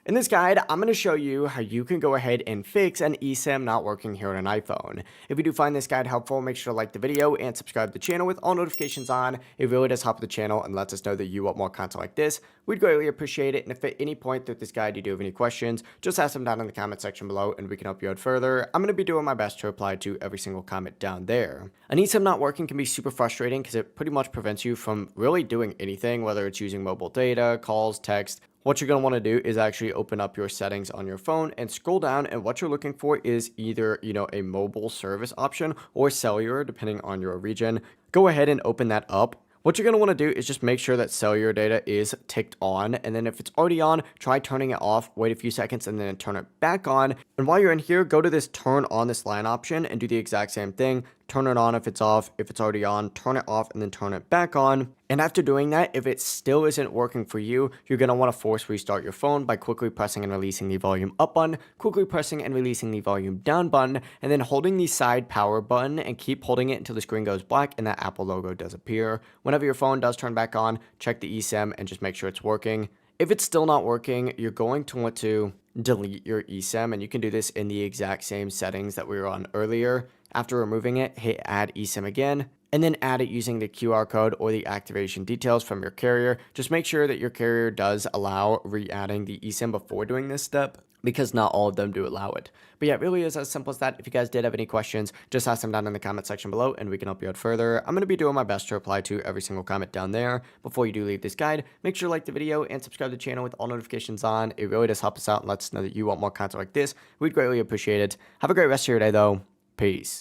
In this guide, I'm going to show you how you can go ahead and fix an eSIM not working here on an iPhone. If you do find this guide helpful, make sure to like the video and subscribe to the channel with all notifications on. It really does help the channel and lets us know that you want more content like this. We'd greatly appreciate it. And if at any point through this guide you do have any questions, just ask them down in the comment section below and we can help you out further. I'm going to be doing my best to reply to every single comment down there. An eSIM not working can be super frustrating because it pretty much prevents you from really doing anything, whether it's using mobile data, calls, text. What you're going to want to do is actually open up your settings on your phone and scroll down, and what you're looking for is either, a mobile service option or cellular, depending on your region. Go ahead and open that up. What you're going to want to do is just make sure that cellular data is ticked on, and then if it's already on, try turning it off, wait a few seconds, and then turn it back on. And while you're in here, go to this turn on this line option and do the exact same thing. Turn it on if it's off, if it's already on, turn it off, and then turn it back on. And after doing that, if it still isn't working for you, you're going to want to force restart your phone by quickly pressing and releasing the volume up button, quickly pressing and releasing the volume down button, and then holding the side power button and keep holding it until the screen goes black and that Apple logo does appear. Whenever your phone does turn back on, check the eSIM and just make sure it's working. If it's still not working, you're going to want to delete your eSIM, and you can do this in the exact same settings that we were on earlier. After removing it, hit add eSIM again, and then add it using the QR code or the activation details from your carrier. Just make sure that your carrier does allow re-adding the eSIM before doing this step, because not all of them do allow it. But yeah, it really is as simple as that. If you guys did have any questions, just ask them down in the comment section below and we can help you out further. I'm going to be doing my best to reply to every single comment down there. Before you do leave this guide, make sure to like the video and subscribe to the channel with all notifications on. It really does help us out and lets us know that you want more content like this. We'd greatly appreciate it. Have a great rest of your day though. Peace.